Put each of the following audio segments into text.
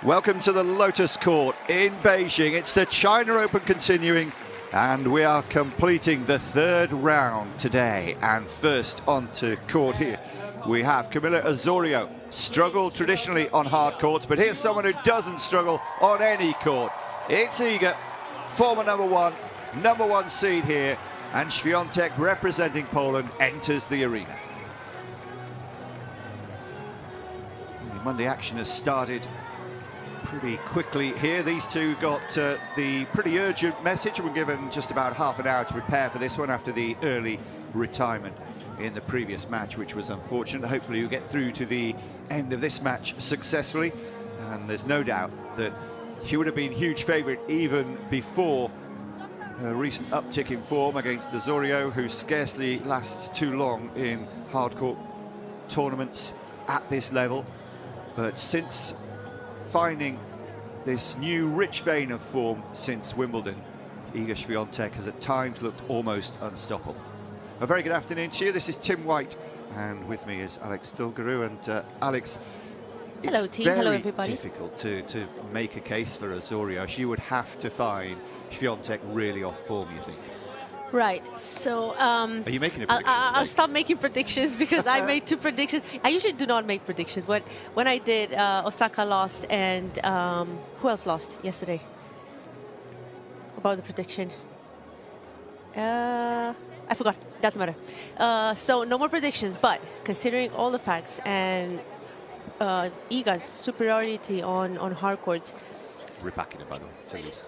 Welcome to the Lotus Court in Beijing. It's the China Open continuing, and we are completing the third round today. And first onto court here, we have Camila Osorio. Struggled traditionally on hard courts, but here's someone who doesn't struggle on any court. It's Iga, former number one seed here, and Świątek, representing Poland, enters the arena. The Monday action has started pretty quickly here. These two got the pretty urgent message. We're given just about half an hour to prepare for this one after the early retirement in the previous match, which was unfortunate. Hopefully you'll get through to the end of this match successfully, and there's no doubt that she would have been huge favourite even before her recent uptick in form against Osorio, who scarcely lasts too long in hardcourt tournaments at this level. But since finding this new rich vein of form since Wimbledon, Iga Świątek has at times looked almost unstoppable. A very good afternoon to you. This is Tim White, and with me is Alex Dolgaroo. And Alex, hello team, hello everybody. It's very difficult to make a case for Osorio. She would have to find Świątek really off form, you think? Right, so are you making a prediction? I'll stop making predictions because I made two predictions. I usually do not make predictions. When I did, Osaka lost, and who else lost yesterday? About the prediction, I forgot. Doesn't matter. So no more predictions. But considering all the facts and Iga's superiority on hard courts, Rybakina, by the way, to lose.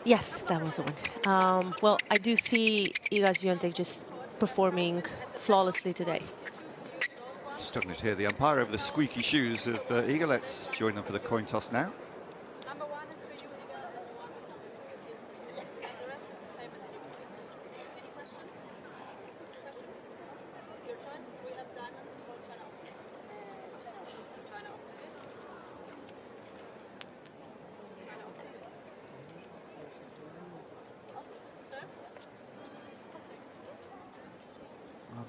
Yes, that was the one. Well, I do see Iga Świątek just performing flawlessly today. Struggling to hear the umpire over the squeaky shoes of Iga. Let's join them for the coin toss now.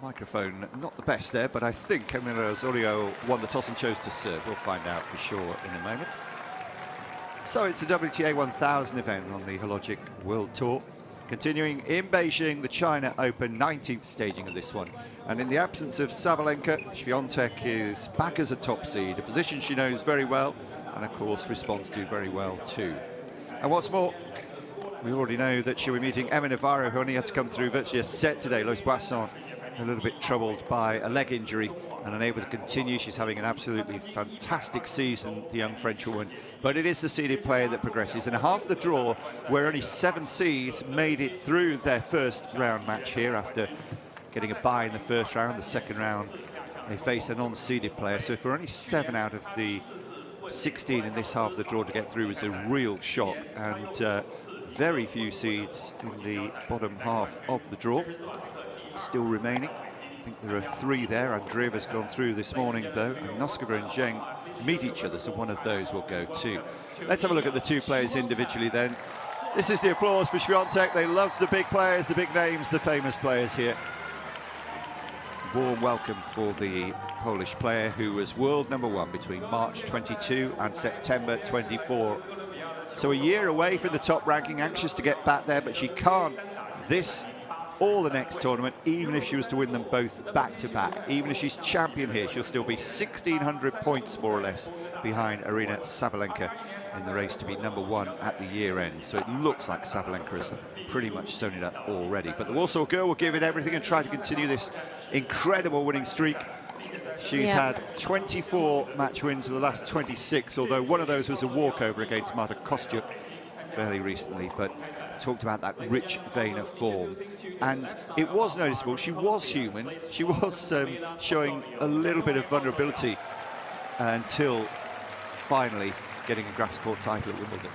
Microphone not the best there, but I think Camila Osorio won the toss and chose to serve. We'll find out for sure in a moment. So it's a WTA 1000 event on the Hologic World Tour. Continuing in Beijing, the China Open 19th staging of this one. And in the absence of Sabalenka, Świątek is back as a top seed, a position she knows very well, and of course responds to very well too. And what's more, we already know that she'll be meeting Emma Navarro, who only had to come through virtually a set today. Lois Boisson, a little bit troubled by a leg injury and unable to continue. She's having an absolutely fantastic season, the young French woman. But it is the seeded player that progresses. And half the draw, where only 7 seeds made it through their first round match here after getting a bye in the first round. The second round, they face a non-seeded player. So for only 7 out of the 16 in this half of the draw to get through was a real shock. And very few seeds in the bottom half of the draw still remaining. I think there are 3 there. Andreeva's gone through this morning though, and Noskova and Zheng meet each other, so one of those will go too. Let's have a look at the 2 players individually then. This is the applause for Świątek. They love the big players, the big names, the famous players here. Warm welcome for the Polish player who was world number 1 between March 22 and September 24. So a year away from the top ranking, anxious to get back there, but she can't this or the next tournament, even if she was to win them both back-to-back. Even if she's champion here, she'll still be 1,600 points, more or less, behind Aryna Sabalenka in the race to be number 1 at the year end. So it looks like Sabalenka has pretty much sewn it up already. But the Warsaw girl will give it everything and try to continue this incredible winning streak. She's had 24 match wins in the last 26, although one of those was a walkover against Marta Kostyuk fairly recently. But talked about that rich vein of form, and it was noticeable. She was human. She was showing a little bit of vulnerability until finally getting a grass court title at Wimbledon.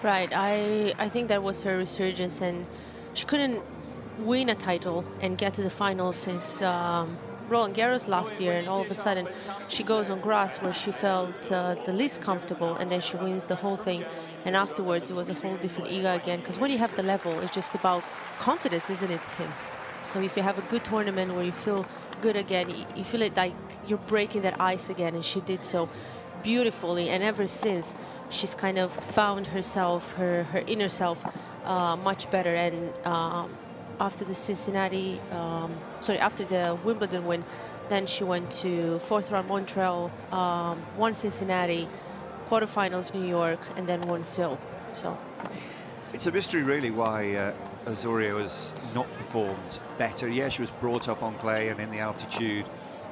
Right, I think that was her resurgence, and she couldn't win a title and get to the finals since Roland Garros last year, and all of a sudden she goes on grass where she felt the least comfortable, and then she wins the whole thing. And afterwards, it was a whole different Iga again, because when you have the level, it's just about confidence, isn't it, Tim? So if you have a good tournament where you feel good again. You feel it like you're breaking that ice again, and she did so beautifully. And ever since, she's kind of found herself, her inner self, much better. And after the after the Wimbledon win, then she went to fourth round Montreal, won Cincinnati, quarterfinals New York, and then won Seoul. So it's a mystery really why Osorio has not performed better. Yeah, she was brought up on clay and in the altitude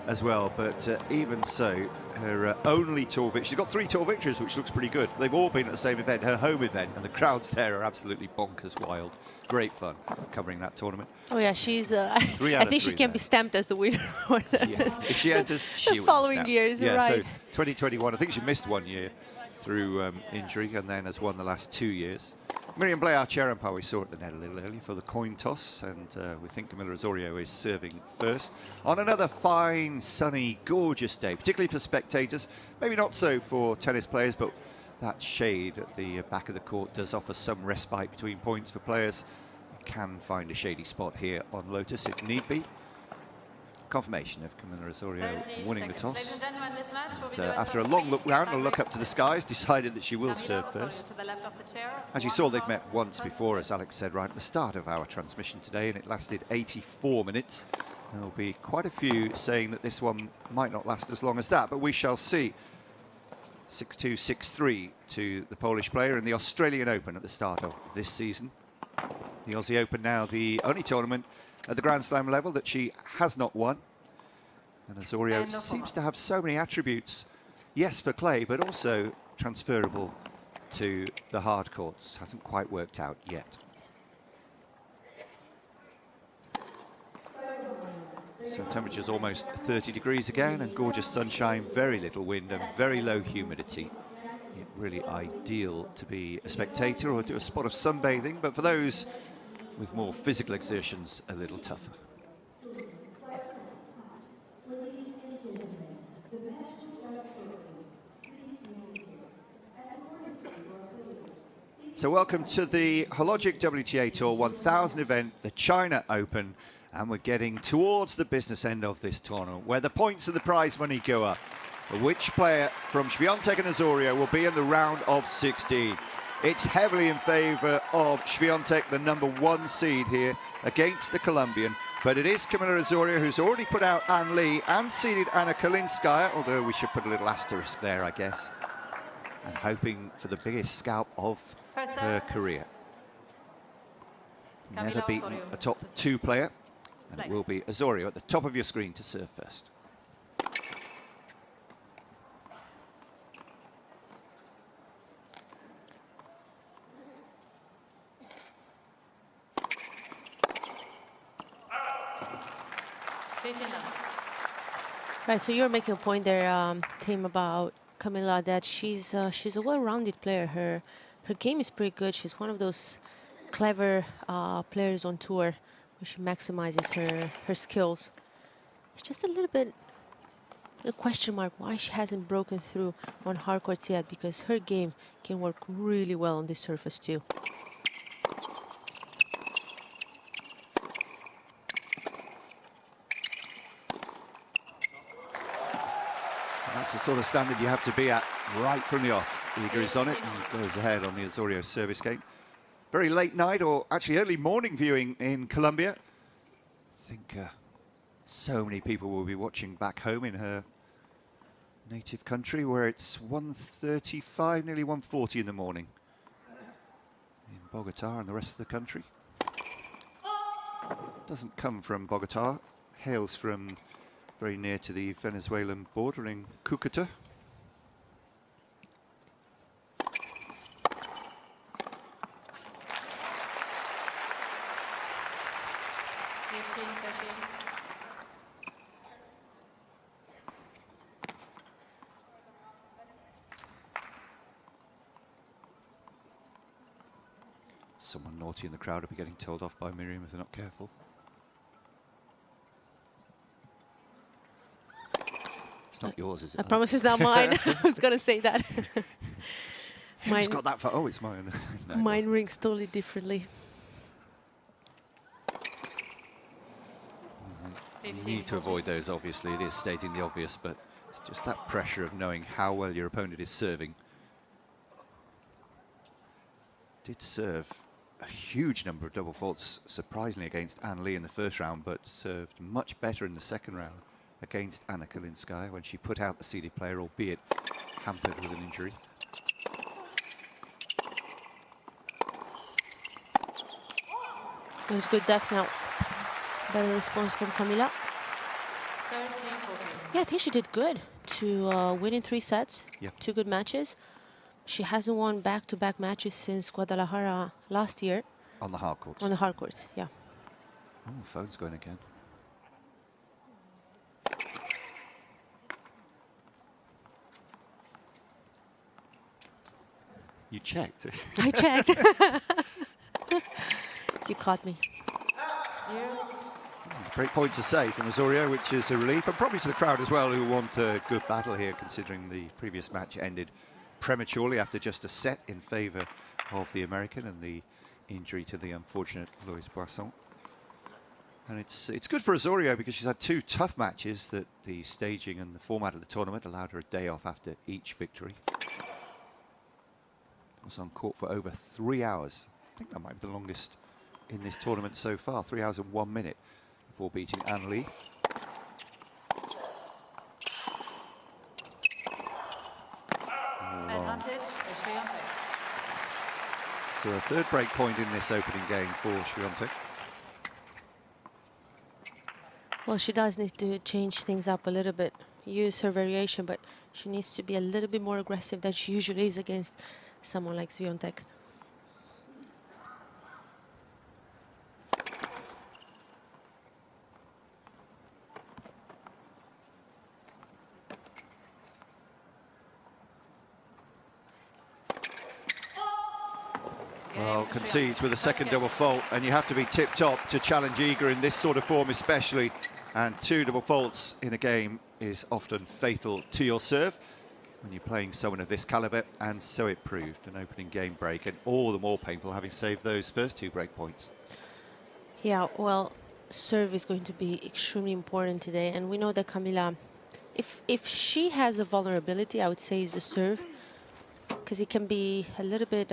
as well, but even so, her only tour victory, she's got 3 tour victories, which looks pretty good. They've all been at the same event, her home event, and the crowds there are absolutely bonkers wild. Great fun covering that tournament. Oh yeah, she's. I think she can be stamped as the winner for if she enters, she the following years. Yeah, right. so 2021. I think she missed 1 year through injury, and then has won the last 2 years. Miriam Blea-Cherenpa, we saw at the net a little earlier for the coin toss, and we think Camila Osorio is serving first on another fine, sunny, gorgeous day, particularly for spectators. Maybe not so for tennis players, but that shade at the back of the court does offer some respite between points for players. You can find a shady spot here on Lotus if need be. Confirmation of Camila Osorio winning the toss. And, after a long look round and a look up to the skies, decided that she will serve first. As you saw, they've met once before, as Alex said right at the start of our transmission today, and it lasted 84 minutes. There will be quite a few saying that this one might not last as long as that, but we shall see. 6-2, 6-3 to the Polish player in the Australian Open at the start of this season. The Aussie Open now the only tournament at the Grand Slam level that she has not won. And Osorio seems to have so many attributes, yes, for clay, but also transferable to the hard courts. Hasn't quite worked out yet. So temperature's almost 30 degrees again, and gorgeous sunshine, very little wind and very low humidity. Really ideal to be a spectator or do a spot of sunbathing, but for those with more physical exertions, a little tougher. So welcome to the Hologic WTA Tour 1000 event, the China Open, and we're getting towards the business end of this tournament, where the points and the prize money go up. Which player from Świątek and Osorio will be in the round of 16? It's heavily in favour of Świątek, the #1 seed here, against the Colombian. But it is Camila Osorio, who's already put out Ann Lee and seeded Anna Kalinskaya, although we should put a little asterisk there, I guess. And hoping for the biggest scalp of her career. Never beaten a top 2 player. And it will be Osorio at the top of your screen to serve first. Right, so you're making a point there, Tim, about Camila, that she's a well-rounded player. Her game is pretty good. She's one of those clever players on tour where she maximizes her skills. It's just a little bit a question mark why she hasn't broken through on hard courts yet, because her game can work really well on this surface too. That's the sort of standard you have to be at right from the off. Eager is on it and goes ahead on the Osorio service game. Very late night, or actually early morning viewing in Colombia. I think so many people will be watching back home in her native country, where it's 1:35, nearly 1:40 in the morning in Bogota and the rest of the country. Doesn't come from Bogota, hails from very near to the Venezuelan border in Cúcuta. Someone naughty in the crowd will be getting told off by Miriam if they're not careful. It's not yours, is it? I promise it's not mine. I was going to say that. Who's got that for? Oh, it's mine. No, mine rings totally differently. You need to avoid those, obviously. It is stating the obvious, but it's just that pressure of knowing how well your opponent is serving. Did serve a huge number of double faults, surprisingly, against Anne Lee in the first round, but served much better in the second round against Anna Kalinskaya when she put out the seeded player, albeit hampered with an injury. It was good depth now. Better response from Camila. Yeah, I think she did good to win in 3 sets. Yep. 2 good matches. She hasn't won back-to-back matches since Guadalajara last year. On the hard courts. On the hard courts, yeah. Oh, the phone's going again. You checked. I checked. You caught me. Great point to say from Osorio, which is a relief, and probably to the crowd as well, who want a good battle here, considering the previous match ended prematurely after just a set in favour of the American and the injury to the unfortunate Louise Boisson. And it's good for Osorio because she's had 2 tough matches that the staging and the format of the tournament allowed her a day off after each victory. Was on court for over 3 hours. I think that might be the longest in this tournament so far, 3 hours and 1 minute before beating Anne Lee. So a 3rd break point in this opening game for Swiatek. Well, she does need to change things up a little bit, use her variation, but she needs to be a little bit more aggressive than she usually is against someone like Swiatek. Well, concedes with a second double fault, and you have to be tip-top to challenge Iga in this sort of form especially, and 2 double faults in a game is often fatal to your serve when you're playing someone of this caliber, and so it proved. An opening game break, and all the more painful having saved those first 2 break points. Yeah, well, serve is going to be extremely important today, and we know that Camila, if she has a vulnerability, I would say is the serve, because it can be a little bit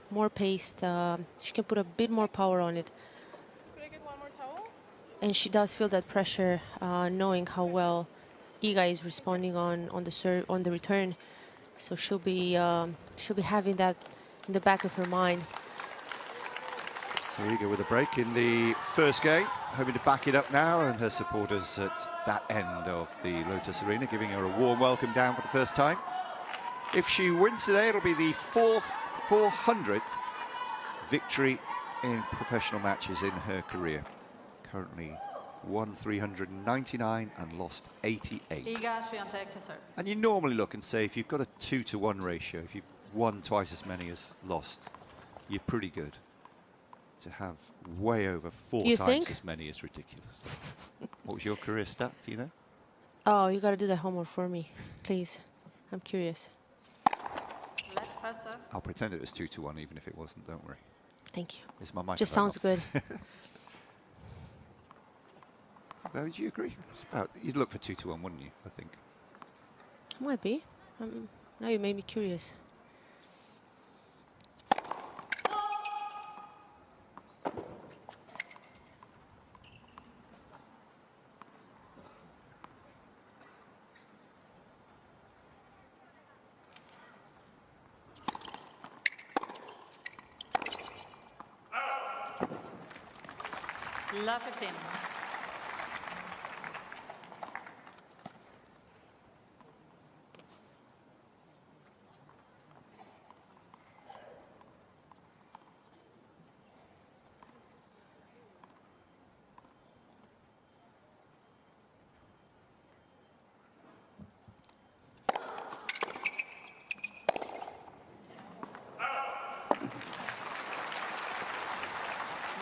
more paced. She can put a bit more power on it. Could I get one more towel? And she does feel that pressure, knowing how well Iga is responding on the serve, on the return. So she'll be having that in the back of her mind. So Iga with a break in the first game, hoping to back it up now, and her supporters at that end of the Lotus Arena giving her a warm welcome down for the first time. If she wins today, it'll be the 400th victory in professional matches in her career. Currently won 399 and lost 88. Iga Swiatek to serve. And you normally look and say, if you've got a 2-to-1 ratio, if you've won twice as many as lost, you're pretty good. To have way over 4 times as many is ridiculous. What was your career stat, do you know? Oh, you got to do the homework for me, please. I'm curious. Left pass serve. I'll pretend it was 2-to-1, even if it wasn't, don't worry. Thank you. Is my microphone Just sounds off? good. Well, would you agree? It's about, you'd look for 2-to-1, wouldn't you, I think? Might be. Now you made me curious. Love 15.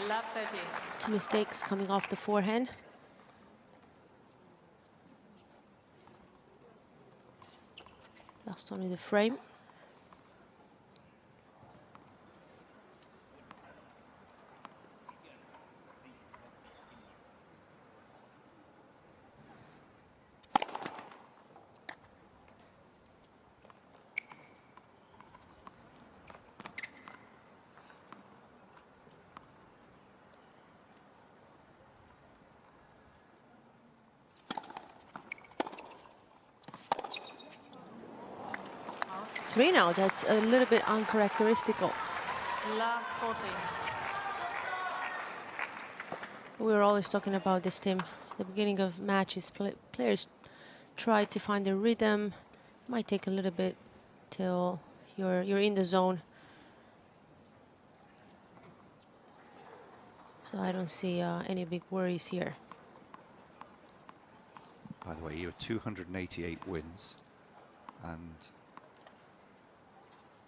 Love 30. 2 mistakes coming off the forehand. Last one with the frame. 3 now. That's a little bit uncharacteristical. Love 14. We were always talking about this team. The beginning of matches, players try to find the rhythm. Might take a little bit till you're in the zone. So I don't see any big worries here. By the way, you have 288 wins and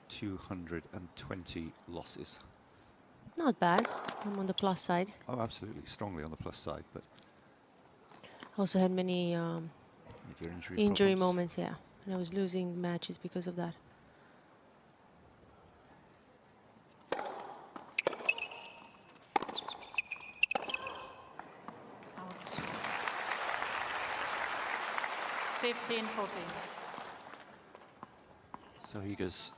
220 losses. Not bad. I'm on the plus side. Oh, absolutely, strongly on the plus side, but Also had many your injury problems. moments, yeah. And I was losing matches because of that. Out. 15, 14. So Iga's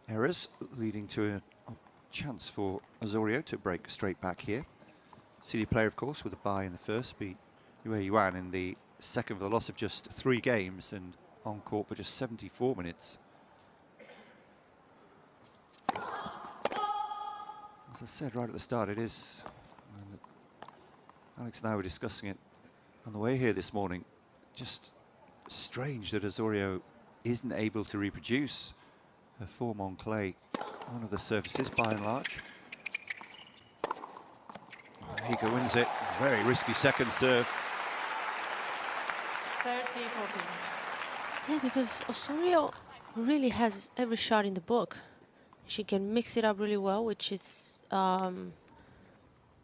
errors leading to a chance for Osorio to break straight back here. CD player, of course, with a bye in the first, beat Yue Yuan in the second for the loss of just 3 games and on court for just 74 minutes. As I said right at the start, it is, and Alex and I were discussing it on the way here this morning, just strange that Osorio isn't able to reproduce her form on clay, one of the surfaces by and large. Iga wins it, very risky second serve. 30, 14. Yeah, because Osorio really has every shot in the book. She can mix it up really well, which is a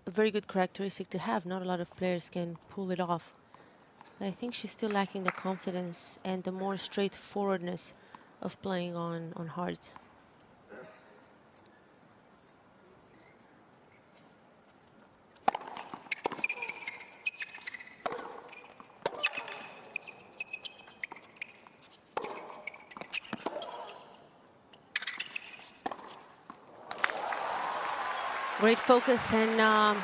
very good characteristic to have. Not a lot of players can pull it off. But I think she's still lacking the confidence and the more straightforwardness of playing on hards. Great focus and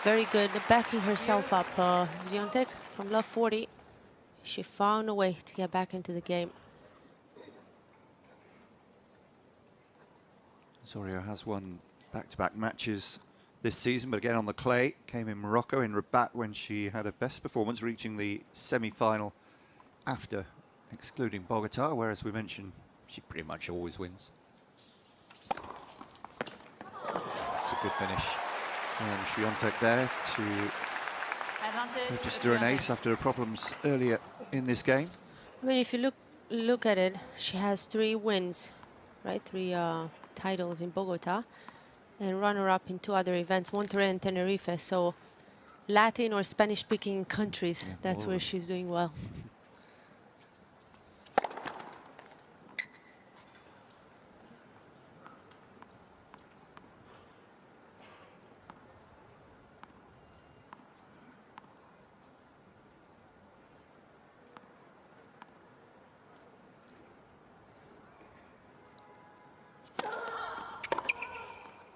very good backing herself up. Swiatek from love 40. She found a way to get back into the game. Osorio has won back-to-back matches this season, but again on the clay. Came in Morocco in Rabat when she had her best performance, reaching the semi-final after excluding Bogota, where, as we mentioned, she pretty much always wins. It's a good finish. And Swiatek there to Advantage. register an ace after her problems earlier in this game. I mean, if you look at it, she has 3 wins, right? 3 titles in Bogota, and runner-up in 2 other events, Monterrey and Tenerife. So Latin or Spanish-speaking countries, Yeah, that's where she's doing well.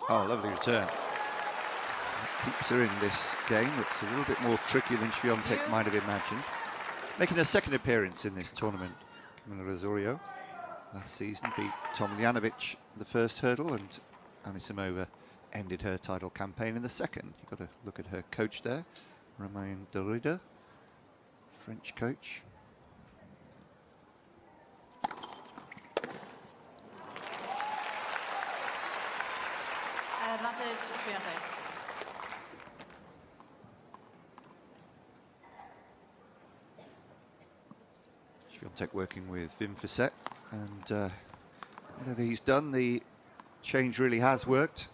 Oh, lovely return. Keeps her in this game. It's a little bit more tricky than Swiatek might have imagined. Making her second appearance in this tournament, Camila Osorio. Last season beat Tomljanovic the first hurdle, and Anisimova ended her title campaign in the second. You've got to look at her coach there, Romain Derrida, French coach. Advantage. Swiatek. Swiatek working with Wim Fissette, and whatever he's done, the change really has worked.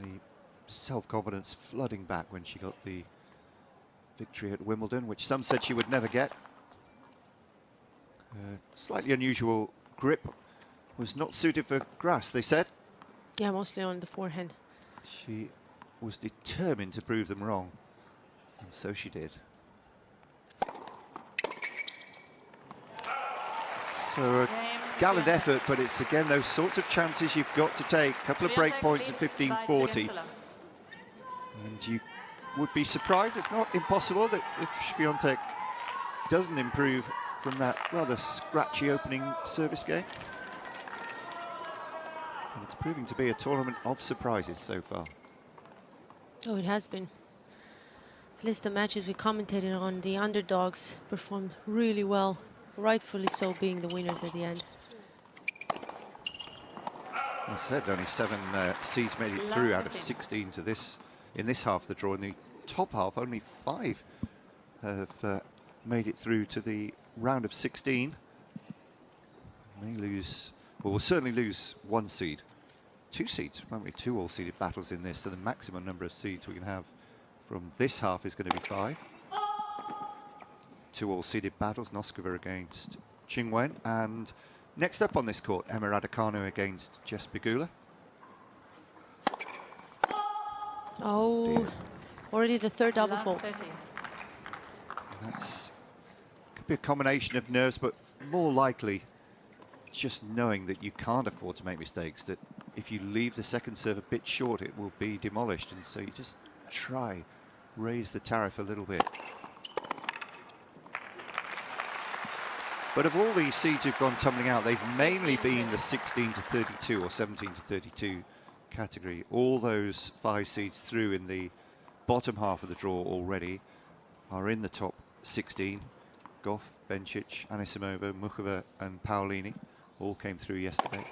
The self-confidence flooding back when she got the victory at Wimbledon, which some said she would never get. Slightly unusual grip was not suited for grass, they said. Yeah, mostly on the forehand. She was determined to prove them wrong, and so she did. So a gallant effort, but it's again those sorts of chances you've got to take. A couple of break points at 15-40. And you would be surprised, it's not impossible that if Swiatek doesn't improve from that rather scratchy opening service game. And it's proving to be a tournament of surprises so far. Oh, it has been. At least the matches we commentated on, the underdogs performed really well, rightfully so, being the winners at the end. As I said, only 7 seeds made it through out of 16 to this in this half of the draw. In the top half, only 5 have made it through to the round of 16. May lose, well, we'll certainly lose 1 seed. 2 seeds, won't we? 2 all-seeded battles in this, so the maximum number of seeds we can have from this half is going to be 5. 2 all-seeded battles, Noskova against Qingwen, and next up on this court, Emma Raducanu against Jess Pegula. Oh, dear. Already the third double fault. That's could be a combination of nerves, but more likely just knowing that you can't afford to make mistakes, that if you leave the second serve a bit short, it will be demolished, and so you just try, raise the tariff a little bit. But of all these seeds who've gone tumbling out, they've mainly been the 16 to 32 or 17 to 32 category. All those 5 seeds through in the bottom half of the draw already are in the top 16. Goff, Bencic, Anisimova, Muchova and Paolini all came through yesterday.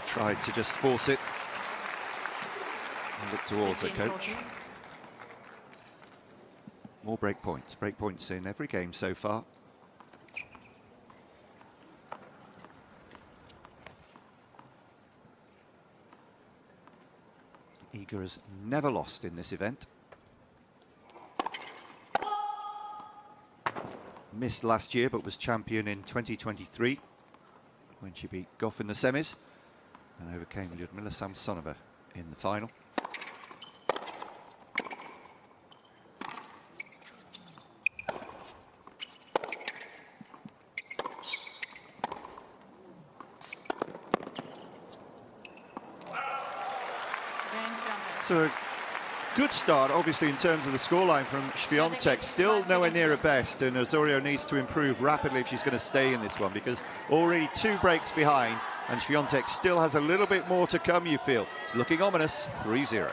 Tried to just force it and look towards her coach. More break points in every game so far. Iga has never lost in this event. Missed last year, but was champion in 2023 when she beat Goff in the semis and overcame Lyudmila Samsonova in the final. So a good start, obviously, in terms of the scoreline from Świątek. Still nowhere near her best, and Osorio needs to improve rapidly if she's going to stay in this one, because already 2 breaks behind, and Świątek still has a little bit more to come, you feel. It's looking ominous, 3-0.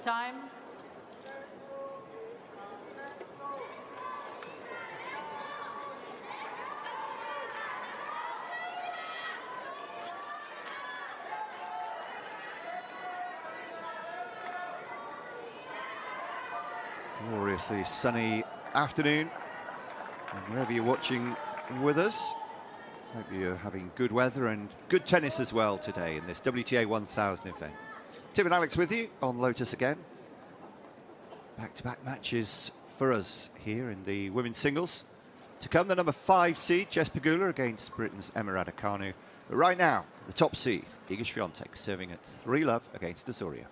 Time. Gloriously sunny afternoon, and wherever you're watching with us, hope you're having good weather and good tennis as well today in this WTA 1000 event. Tim and Alex with you on Lotus again. Back-to-back matches for us here in the women's singles. To come, the number 5 seed, Jess Pegula, against Britain's Emma Raducanu. But right now, the top seed, Iga Świątek, serving at 3-love against Osorio.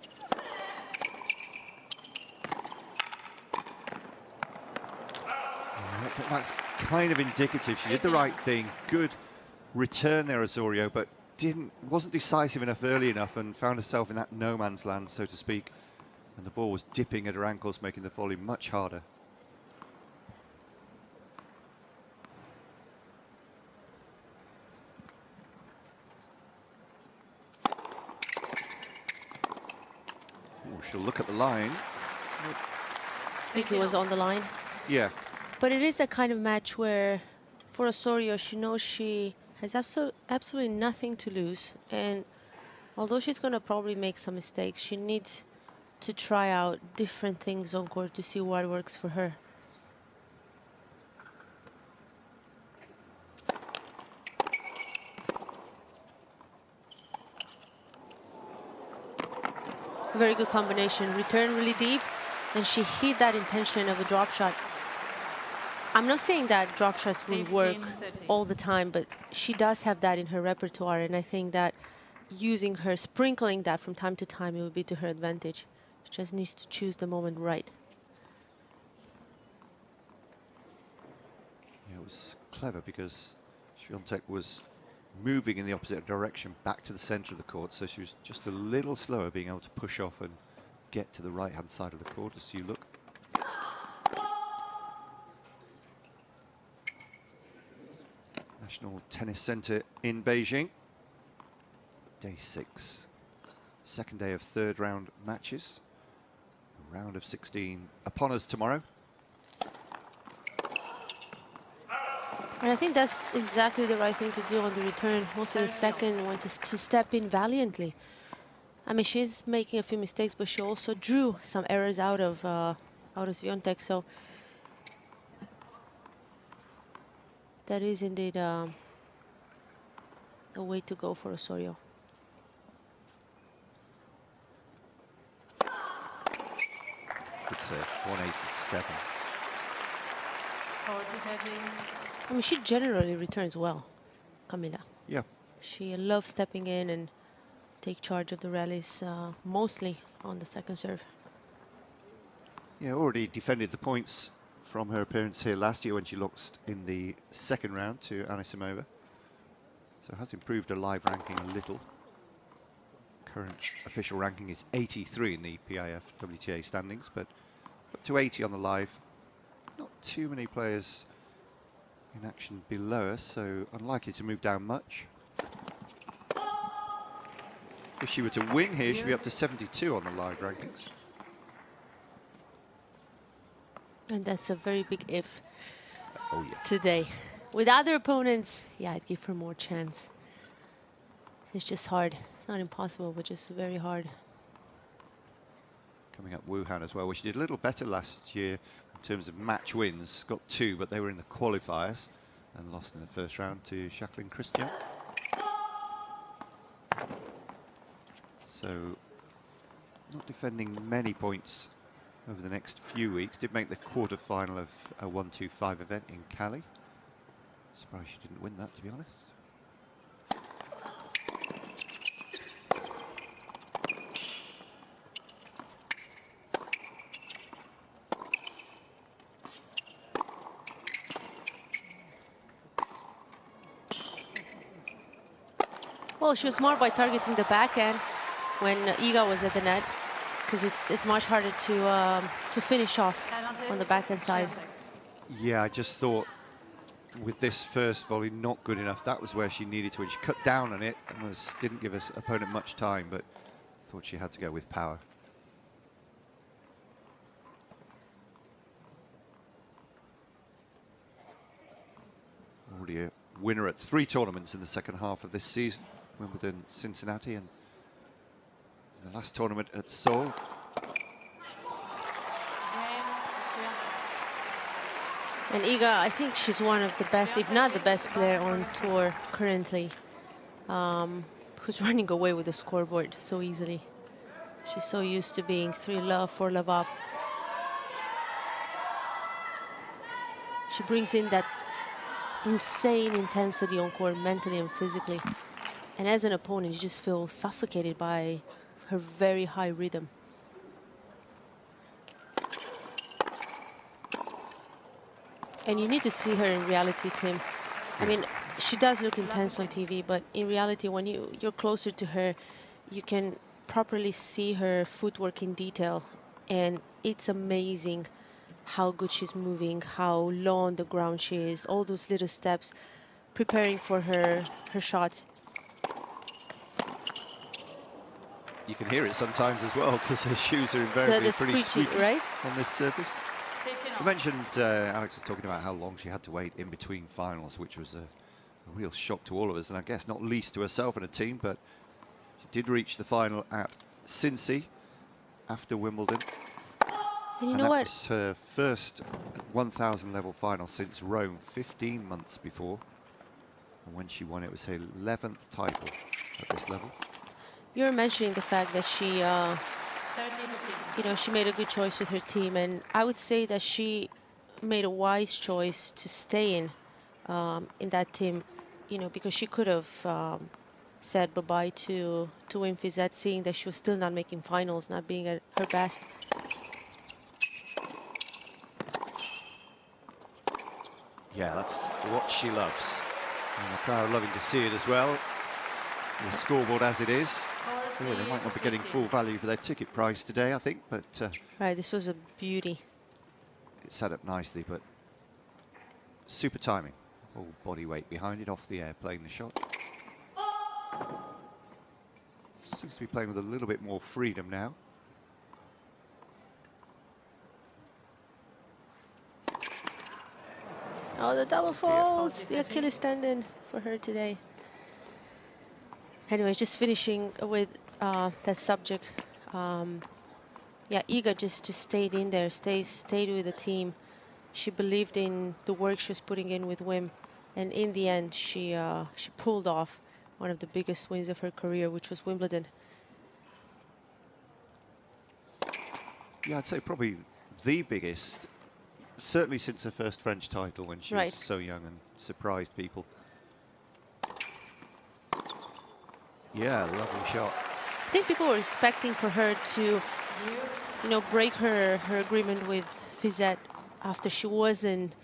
That's kind of indicative. She did the right thing. Good return there, Osorio, but wasn't decisive enough early enough and found herself in that no man's land, so to speak. And the ball was dipping at her ankles, making the volley much harder. Ooh, she'll look at the line. I think it was on the line. Yeah. But it is a kind of match where, for Osorio, she knows she has absolutely nothing to lose. And although she's going to probably make some mistakes, she needs to try out different things on court to see what works for her. Very good combination. Return really deep, and she hit that intention of a drop shot. I'm not saying that drop shots will work 15-30. all the time, but she does have that in her repertoire, and I think that using her, sprinkling that from time to time, it would be to her advantage. She just needs to choose the moment right. Yeah, it was clever because Świątek was moving in the opposite direction back to the center of the court, so she was just a little slower being able to push off and get to the right hand side of the court as you look. National Tennis Center in Beijing. Day 6. Second day of third round matches. The round of 16 upon us tomorrow. And I think that's exactly the right thing to do on the return. Also the second one, to step in valiantly. I mean, she's making a few mistakes, but she also drew some errors out of Świątek, so that is indeed a way to go for Osorio. Good serve, 187. I mean, she generally returns well, Camila. Yeah. She loves stepping in and take charge of the rallies, mostly on the second serve. Yeah, already defended the points from her appearance here last year when she lost in the second round to Anisimova. So has improved her live ranking a little. Current official ranking is 83 in the PIF WTA standings, but up to 80 on the live. Not too many players in action below us, so unlikely to move down much. If she were to win here, she'd be up to 72 on the live rankings. And that's a very big if Oh yeah. today. With other opponents, yeah, I'd give her more chance. It's just hard. It's not impossible, but just very hard. Coming up Wuhan as well, where she did a little better last year in terms of match wins. Got 2, but they were in the qualifiers and lost in the first round to Jacqueline Christian. So, not defending many points over the next few weeks. Did make the quarter-final of a 1-2-5 event in Cali. Surprised she didn't win that, to be honest. Well, she was smart by targeting the backhand when Iga was at the net, because it's much harder to finish off on the backhand side. Yeah, I just thought with this first volley not good enough. That was where she needed to, and she cut down on it and didn't give her opponent much time, but thought she had to go with power. Already a winner at 3 tournaments in the second half of this season. Wimbledon, Cincinnati, and the last tournament at Seoul. And Iga, I think she's one of the best, if not the best player on tour currently, who's running away with the scoreboard so easily. She's so used to being 3-love, 4-love up. She brings in that insane intensity on court, mentally and physically. And as an opponent, you just feel suffocated by her very high rhythm. And you need to see her in reality, Tim. I mean, she does look intense on TV, but in reality, when you're closer to her, you can properly see her footwork in detail, and it's amazing how good she's moving, how low on the ground she is, all those little steps, preparing for her shot. You can hear it sometimes as well because her shoes are invariably The pretty squeaky, squeaky right? on this surface. 15 I all. mentioned Alex was talking about how long she had to wait in between finals, which was a real shock to all of us, and I guess not least to herself and her team, but she did reach the final at Cincy after Wimbledon. And you And know that what? was her first 1,000 level final since Rome 15 months before. And when she won, it was her 11th title at this level. You're mentioning the fact that she, 30 you know, she made a good choice with her team, and I would say that she made a wise choice to stay in that team, you know, because she could have said bye-bye to Wim Fizet, seeing that she was still not making finals, not being at her best. Yeah, that's what she loves. And the crowd loving to see it as well. The scoreboard as it is. Yeah, they might not be getting full value for their ticket price today, I think, but Right, this was a beauty. it's set up nicely, but super timing. All body weight behind it, off the air, playing the shot. Seems to be playing with a little bit more freedom now. Oh, the double faults, the Achilles tendon for her today. Anyway, just finishing with that subject. Yeah, Iga just stayed in there, stayed with the team. She believed in the work she was putting in with Wim, and in the end, she pulled off one of the biggest wins of her career, which was Wimbledon. Yeah, I'd say probably the biggest, certainly since her first French title when she Right. was so young and surprised people. Yeah, lovely shot. I think people were expecting for her to, you know, break her agreement with Fizet after she wasn't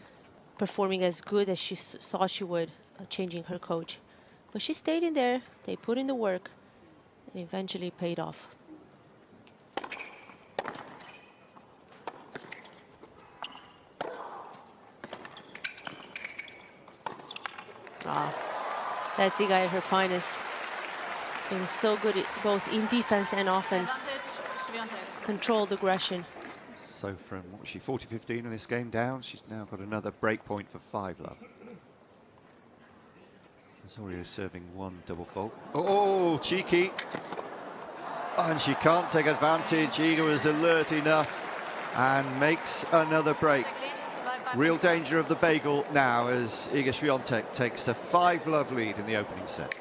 performing as good as she thought she would, changing her coach. But she stayed in there, they put in the work, and eventually paid off. Ah, that's Iga at her finest. Being so good both in defense and offense. Advantage, Swiatek. Controlled aggression. So from, what was she, 40-15 in this game down, she's now got another break point for 5-love. Osorio serving one double fault. Oh, cheeky. And she can't take advantage. Iga was alert enough and makes another break. Real danger of the bagel now as Iga Swiatek takes a 5-love lead in the opening set.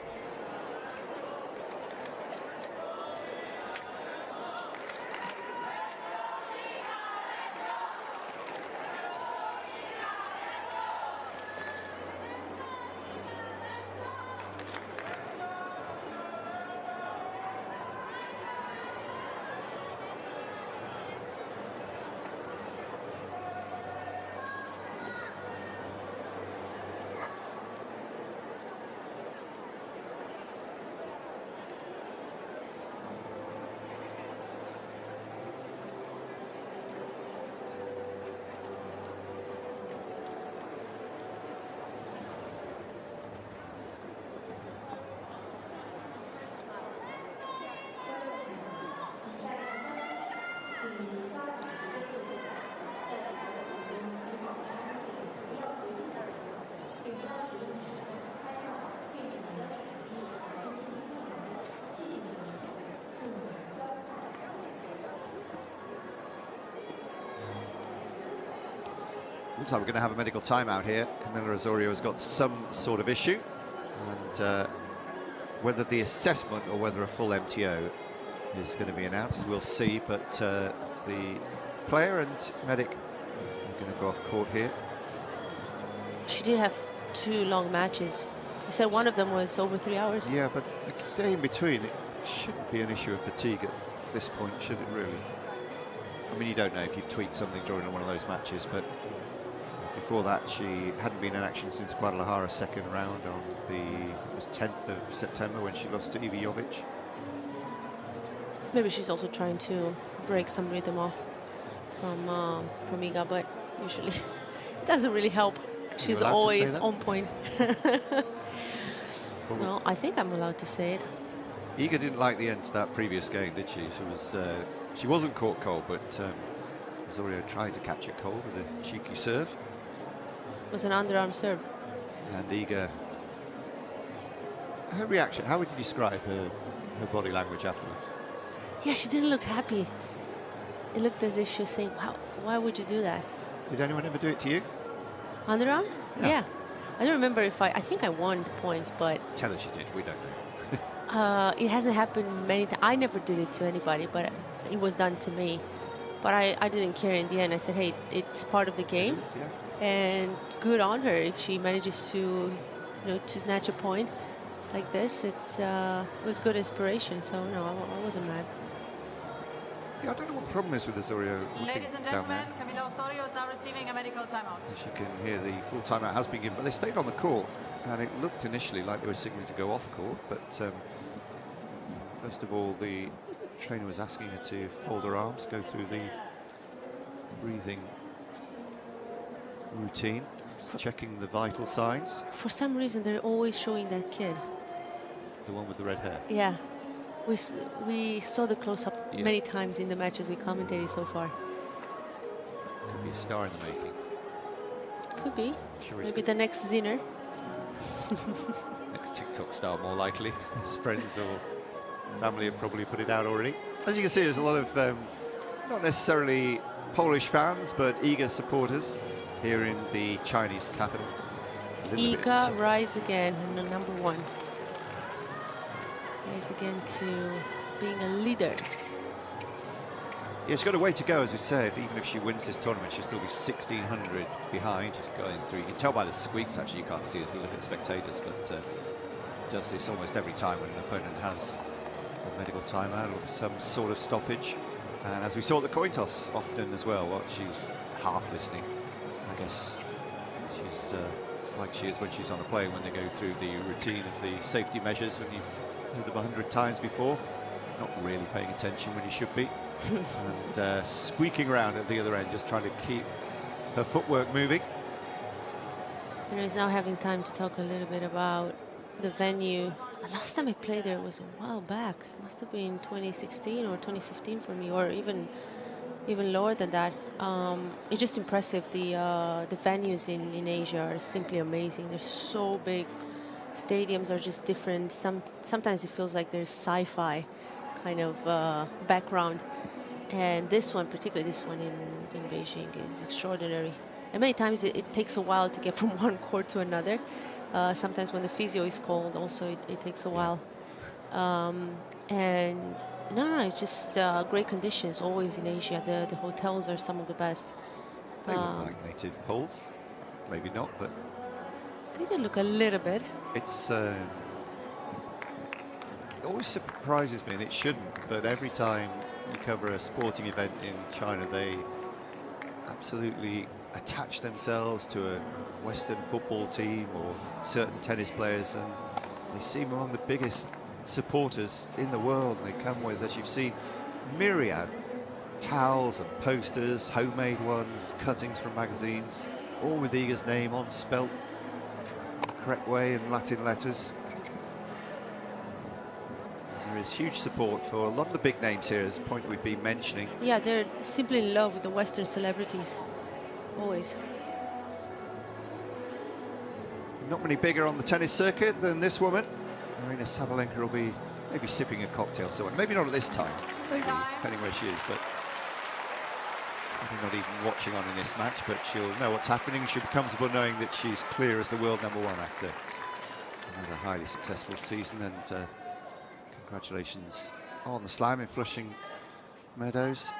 Looks like we're going to have a medical timeout here. Camila Osorio has got some sort of issue, and whether the assessment or whether a full MTO is going to be announced, we'll see. But the player and medic are going to go off court here. She did have 2 long matches. You said one of them was over 3 hours. Yeah, but a day in between, it shouldn't be an issue of fatigue at this point, should it really? I mean, you don't know if you've tweaked something during one of those matches, but Before that, she hadn't been in action since Guadalajara's second round on it was 10th of September when she lost to Ivi Jovic. Maybe she's also trying to break some rhythm off from Iga, but usually it doesn't really help. She's always on point. Well, I think I'm allowed to say it. Iga didn't like the end to that previous game, did she? She wasn't caught cold, but Osorio tried to catch it cold with a cheeky serve. It was an underarm serve. And Iga, her reaction, how would you describe her body language afterwards? Yeah, she didn't look happy. It looked as if she was saying, wow, why would you do that? Did anyone ever do it to you? Underarm? Yeah. I don't remember if I think I won the points, but... Tell us you did, we don't know. It hasn't happened many times. I never did it to anybody, but it was done to me. But I didn't care in the end. I said, hey, it's part of the game. It is, yeah. And good on her if she manages to, to snatch a point like this. It was good inspiration. So no, I wasn't mad. Yeah, I don't know what the problem is with Osorio looking Ladies and down gentlemen, there. Camila Osorio is now receiving a medical timeout. As you can hear, the full timeout has been given, but they stayed on the court, and it looked initially like they were signaling to go off court, but first of all, the trainer was asking her to fold her arms, go through the breathing routine, checking the vital signs. For some reason, they're always showing that kid. The one with the red hair. Yeah. We saw the close-up many times in the matches we commentated so far. Could be a star in the making. Could be. Sure. Maybe the next Zinner. Next TikTok star, more likely. His friends or family have probably put it out already. As you can see, there's a lot of not necessarily Polish fans, but Iga supporters here in the Chinese capital. Iga rise again, and number one. Rise again to being a leader. Yeah, she's got a way to go, as we said. Even if she wins this tournament, she'll still be 1,600 behind. She's going through. You can tell by the squeaks, actually, you can't see as we look at spectators, but does this almost every time when an opponent has a medical timeout or some sort of stoppage. And as we saw at the coin toss often as well, she's half listening. I guess she's like she is when she's on a plane, when they go through the routine of the safety measures when you've heard them 100 times before. Not really paying attention when you should be. And squeaking around at the other end, just trying to keep her footwork moving. He's now having time to talk a little bit about the venue. The last time I played there was a while back. It must have been 2016 or 2015 for me, or even lower than that. It's just impressive. The venues in Asia are simply amazing. They're so big. Stadiums are just different. Sometimes it feels like there's sci-fi kind of background. And this one, particularly this one in Beijing, is extraordinary. And many times it takes a while to get from one court to another. Sometimes when the physio is called, also it takes a while. And no, it's just great conditions always in Asia. The hotels are some of the best. They look like native Poles. Maybe not, but... They do look a little bit. It's... it always surprises me, and it shouldn't, but every time you cover a sporting event in China, they absolutely attach themselves to a Western football team or certain tennis players, and they seem among the biggest supporters in the world. They come with, as you've seen, myriad towels and posters, homemade ones, cuttings from magazines, all with Iga's name on, spelt the correct way in Latin letters. There is huge support for a lot of the big names here, as a point we've been mentioning. Yeah, they're simply in love with the Western celebrities, always. Not many bigger on the tennis circuit than this woman. Marina Sabalenka will be maybe sipping a cocktail somewhere. Maybe not at this time, maybe, depending where she is, but maybe not even watching on in this match, but she'll know what's happening. She'll be comfortable knowing that she's clear as the world #1 after another highly successful season. And congratulations on the slam in Flushing Meadows.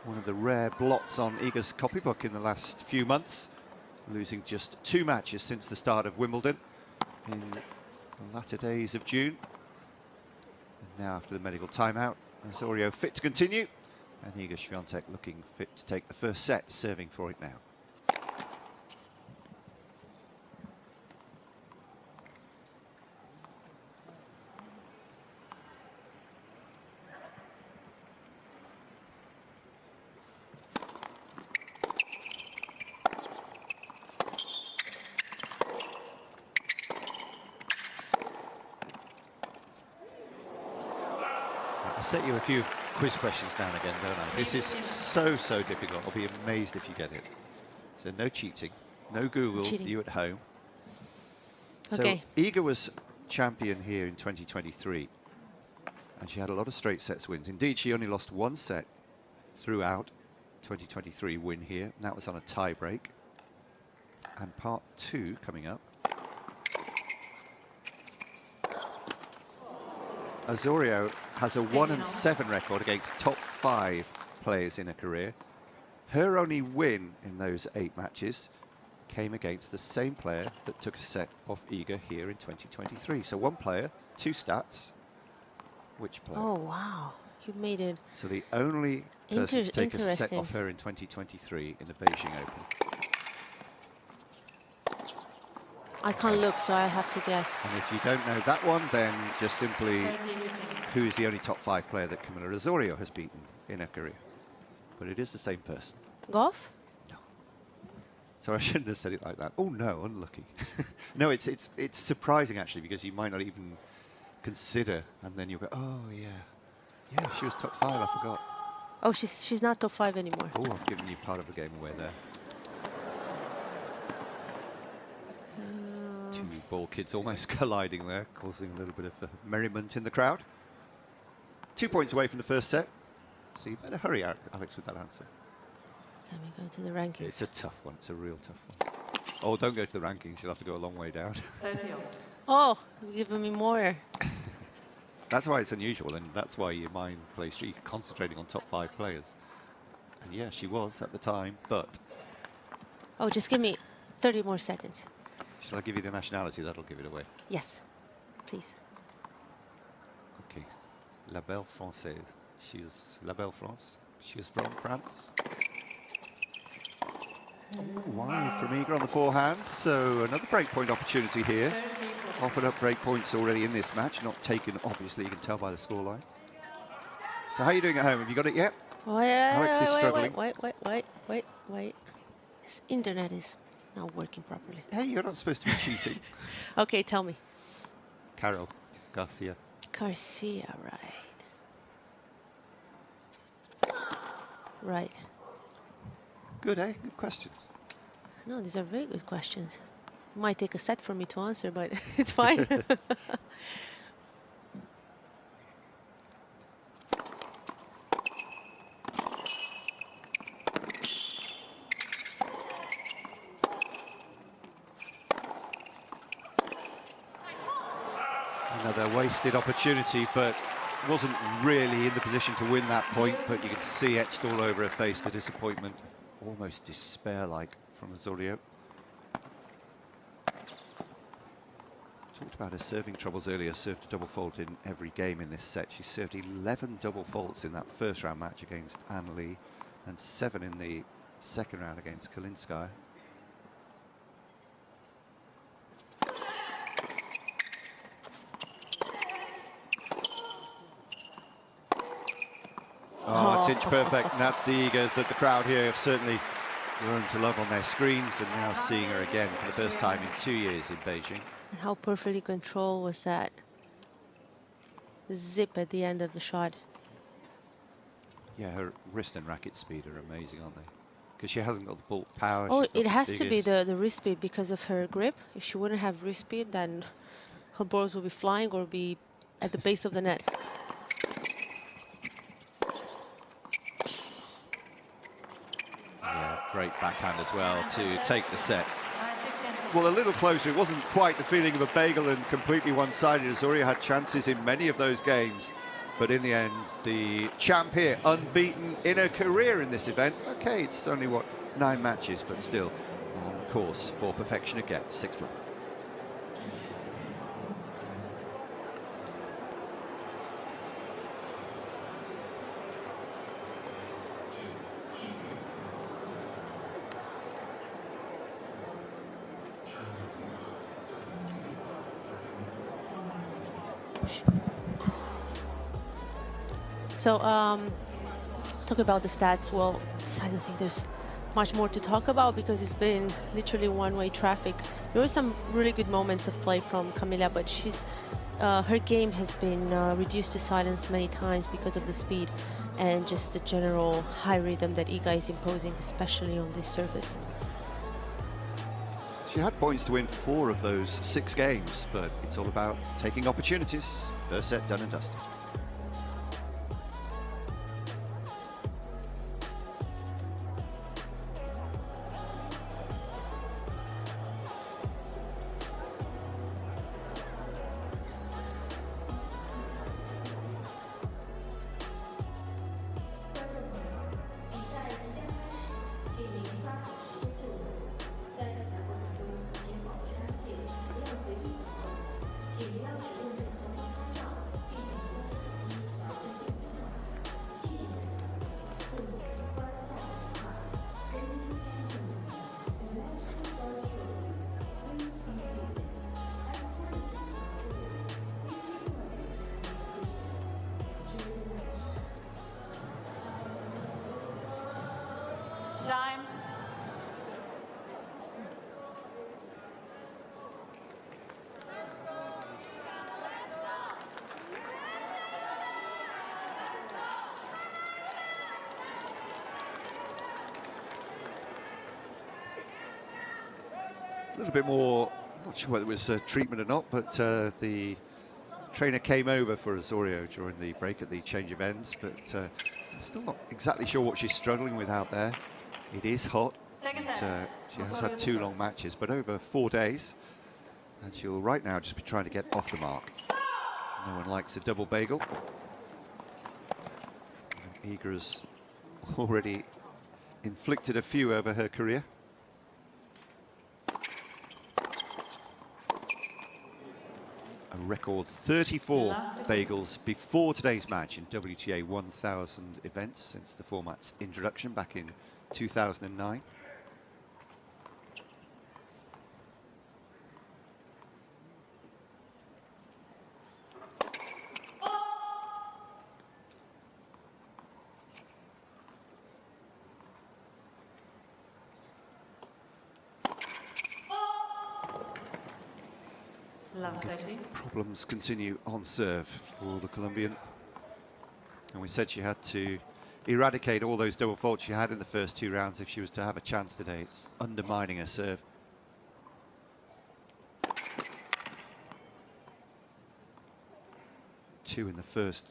One of the rare blots on Iga's copybook in the last few months, losing just 2 matches since the start of Wimbledon in the latter days of June. And now, after the medical timeout, Osorio fit to continue, and Iga Świątek looking fit to take the first set, serving for it now. set you a few quiz questions now and again, don't I? This is so difficult. I'll be amazed if you get it. So no cheating, no Google, you at home. Okay. So Iga was champion here in 2023, and she had a lot of straight sets wins. Indeed, she only lost one set throughout 2023 win here, and that was on a tie break. And part 2 coming up. Osorio has a 1-7 record against top 5 players in her career. Her only win in those 8 matches came against the same player that took a set off Iga here in 2023. So 1 player, 2 stats. Which player? Oh, wow. You made it. So the only person to take a set off her in 2023 in the Beijing Open. I can't look, so I have to guess. And if you don't know that one, then just simply who is the only top 5 player that Camila Osorio has beaten in her career. But it is the same person. Golf? No. So I shouldn't have said it like that. Oh no, unlucky. No, it's surprising actually, because you might not even consider, and then you'll go, oh yeah. Yeah, she was top 5, I forgot. Oh, she's not top 5 anymore. Oh, I've given you part of the game away there. 2 ball kids almost colliding there, causing a little bit of merriment in the crowd. 2 points away from the first set. So you better hurry, Alex, with that answer. Let me go to the rankings. It's a tough one. It's a real tough one. Oh, don't go to the rankings. You'll have to go a long way down. Oh, you're giving me more. That's why it's unusual, and that's why your mind plays tricks. You're concentrating on top 5 players. And yeah, she was at the time, but... Oh, just give me 30 more seconds. Shall I give you the nationality? That'll give it away. Yes, please. Okay. La Belle Française. She is La Belle France. She is from France. Wide from Iga on the forehand, so another breakpoint opportunity here. Offered up breakpoints already in this match, not taken, obviously, you can tell by the scoreline. So how are you doing at home? Have you got it yet? Alex is struggling. Wait. This internet is not working properly. Hey, you're not supposed to be cheating. Okay, tell me. Carol Garcia. Garcia, right. Good, eh? Good questions. No, these are very good questions. Might take a set for me to answer, but it's fine. Another wasted opportunity, but wasn't really in the position to win that point, but you can see etched all over her face the disappointment, almost despair-like from Osorio. Talked about her serving troubles earlier, served a double fault in every game in this set. She served 11 double faults in that first round match against Anne Lee and 7 in the second round against Kalinskaya. Oh, it's inch perfect, and that's the Iga that the crowd here have certainly learned to love on their screens, and now seeing her again for the first time in 2 years in Beijing. And how perfectly controlled was that zip at the end of the shot? Yeah, her wrist and racket speed are amazing, aren't they? Because she hasn't got the ball power. Oh, it has to be the wrist speed because of her grip. If she wouldn't have wrist speed, then her balls will be flying or be at the base of the net. Yeah, great backhand as well to take the set. Well, a little closer. It wasn't quite the feeling of a bagel and completely one-sided. Osorio had chances in many of those games. But in the end, the champ here, unbeaten in her career in this event. Okay, it's only, 9 matches, but still on course for perfection again. 6 left. So, talk about the stats. Well, I don't think there's much more to talk about because it's been literally one-way traffic There were some really good moments of play from Camila, but her game has been reduced to silence many times because of the speed and just the general high rhythm that Iga is imposing, especially on this surface. She had points to win 4 of those 6 games, but it's all about taking opportunities. First set done and dusted. Time. A little bit more, not sure whether it was treatment or not, but the trainer came over for Osorio during the break at the change of ends, but still not exactly sure what she's struggling with out there. It is hot. Second And, set. she has had 2 long matches, but over 4 days, and she'll right now just be trying to get off the mark. No one likes a double bagel. And Iga has already inflicted a few over her career. A record 34 bagels before today's match in WTA 1000 events since the format's introduction back in 2009. Problems continue on serve for the Colombian. And we said she had to eradicate all those double faults she had in the first 2 rounds if she was to have a chance today. It's undermining her serve. Two in the first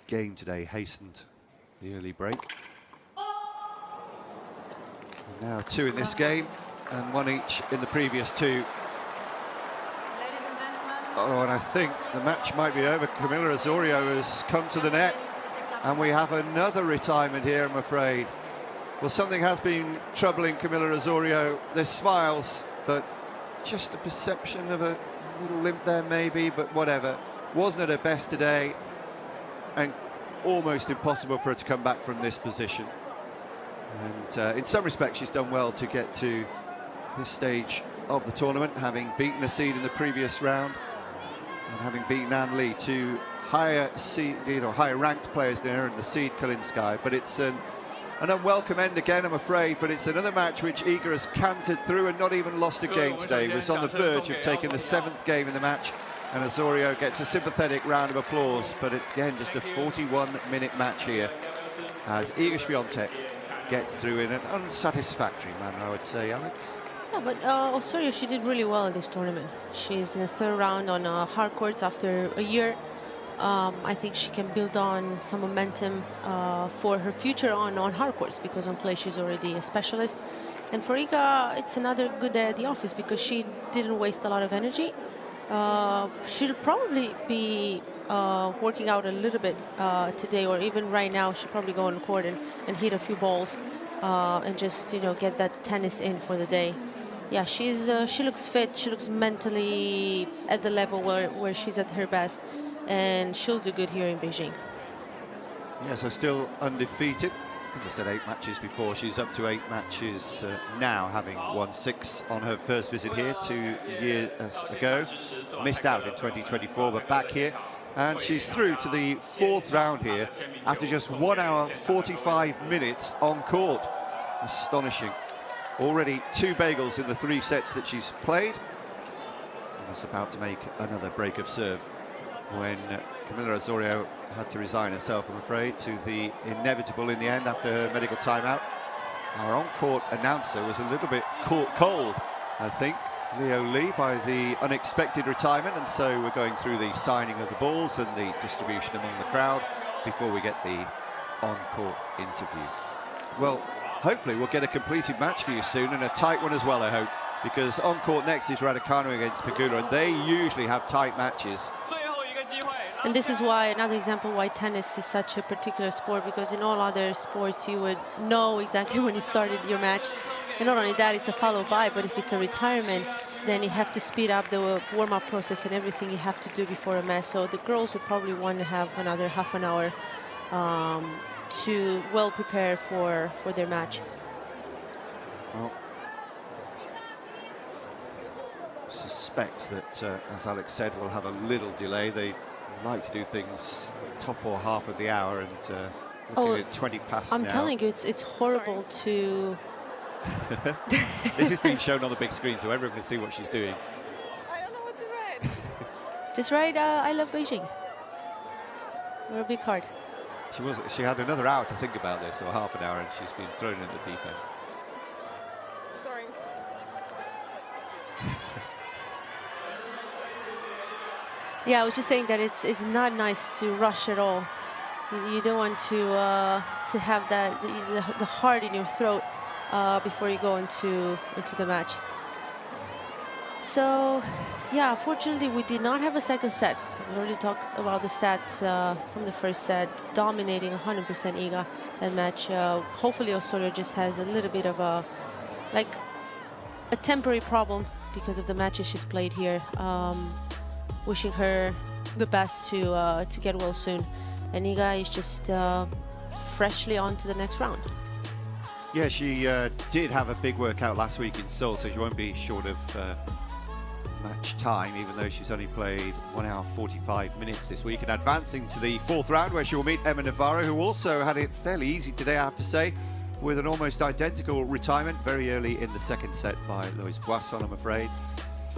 game today hastened the early break. And now 2 in this game and 1 each in the previous 2. Oh, and I think the match might be over. Camila Osorio has come to the net, and we have another retirement here, I'm afraid. Well, something has been troubling Camila Osorio. There's smiles, but just a perception of a little limp there, maybe, but whatever. Wasn't at her best today, and almost impossible for her to come back from this position. And in some respects, she's done well to get to this stage of the tournament, having beaten a seed in the previous round. And having beaten Ann Lee, 2 higher seeded or higher ranked players there in the seed Kalinskaya. But it's an unwelcome end again, I'm afraid. But it's another match which Iga has cantered through and not even lost a game today. Was on the verge of taking the 7th game in the match, and Osorio gets a sympathetic round of applause. But again, just a 41-minute match here as Iga Świątek gets through in an unsatisfactory manner, I would say, Alex. Yeah, but Osorio, she did really well in this tournament. She's in the 3rd round on hard courts after a year. I think she can build on some momentum for her future on hard courts, because on clay she's already a specialist. And for Iga, it's another good day at the office because she didn't waste a lot of energy. She'll probably be working out a little bit today, or even right now. She'll probably go on court and hit a few balls and just, get that tennis in for the day. Yeah, she looks fit. She looks mentally at the level where she's at her best, and she'll do good here in Beijing. Yeah, so still undefeated. I think I said 8 matches before. She's up to 8 matches now, having won 6 on her first visit here 2 years ago. Missed out in 2024, but back here. And she's through to the 4th round here after just 1 hour, 45 minutes on court. Astonishing. Already 2 bagels in the 3 sets that she's played, was about to make another break of serve when Camila Osorio had to resign herself, I'm afraid, to the inevitable in the end after her medical timeout. Our on-court announcer was a little bit caught cold, I think, Leo Lee, by the unexpected retirement, and so we're going through the signing of the balls and the distribution among the crowd before we get the on-court interview. Well, hopefully we'll get a completed match for you soon, and a tight one as well, I hope, because on-court next is Raducanu against Pegula, and they usually have tight matches. And this is why, another example why tennis is such a particular sport, because in all other sports you would know exactly when you started your match. And not only that, it's a follow by, but if it's a retirement, then you have to speed up the warm-up process and everything you have to do before a match. So the girls would probably want to have another half an hour to well prepare for their match. Well, suspect that, as Alex said, we'll have a little delay. They like to do things top or half of the hour, and looking at 20 past I'm now. telling you, it's horrible to... This is being shown on the big screen so everyone can see what she's doing. I don't know what to write. Just write, I love Beijing. Or a big card. She had another hour to think about this, or half an hour, and she's been thrown in the deep end. Sorry. Yeah, I was just saying that it's not nice to rush at all. You don't want to have that the heart in your throat before you go into the match. So, yeah, fortunately we did not have a second set. So we already talked about the stats from the first set, dominating 100% Iga that match. Hopefully Osorio just has a little bit of a temporary problem because of the matches she's played here. Wishing her the best to get well soon. And Iga is just freshly on to the next round. Yeah, she did have a big workout last week in Seoul, so she won't be short of match time, even though she's only played 1 hour 45 minutes this week, and advancing to the fourth round, where she will meet Emma Navarro, who also had it fairly easy today, I have to say, with an almost identical retirement very early in the second set by Louise Boisson, I'm afraid.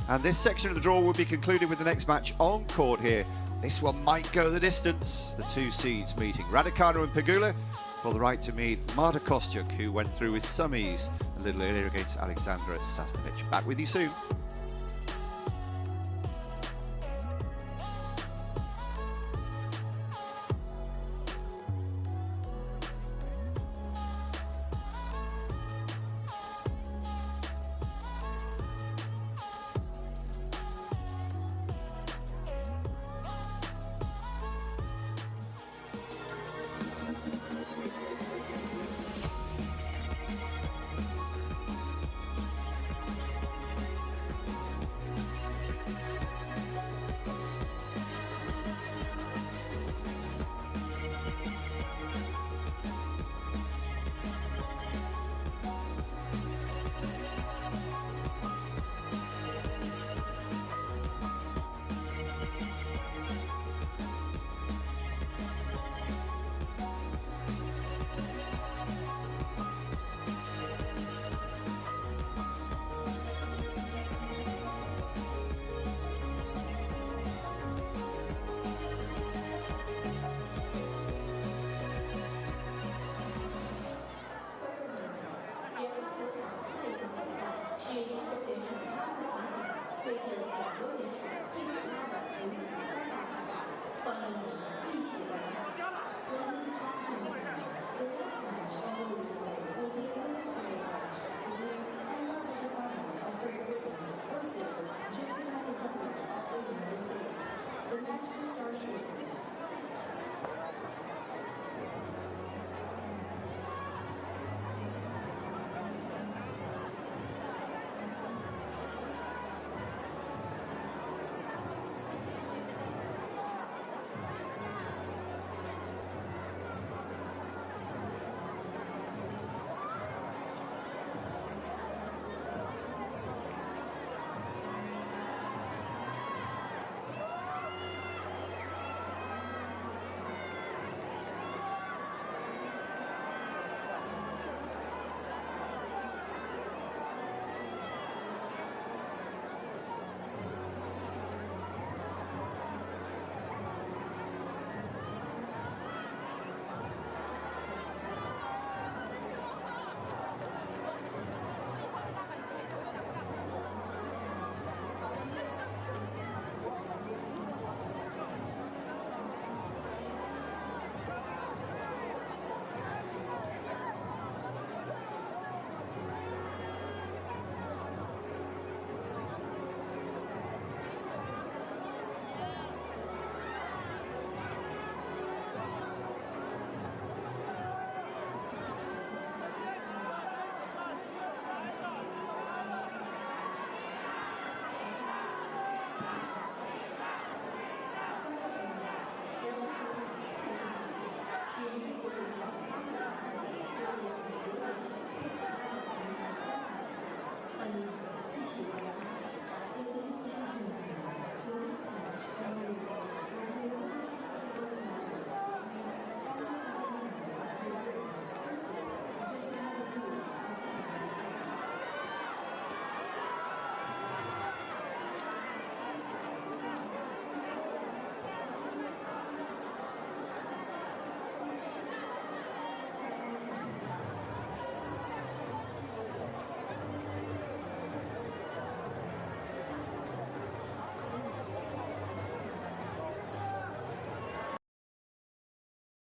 And this section of the draw will be concluded with the next match on court here. This one might go the distance. The two seeds meeting Raducanu and Pegula for the right to meet Marta Kostyuk, who went through with some ease a little earlier against Alexandra Sasnovich. Back with you soon.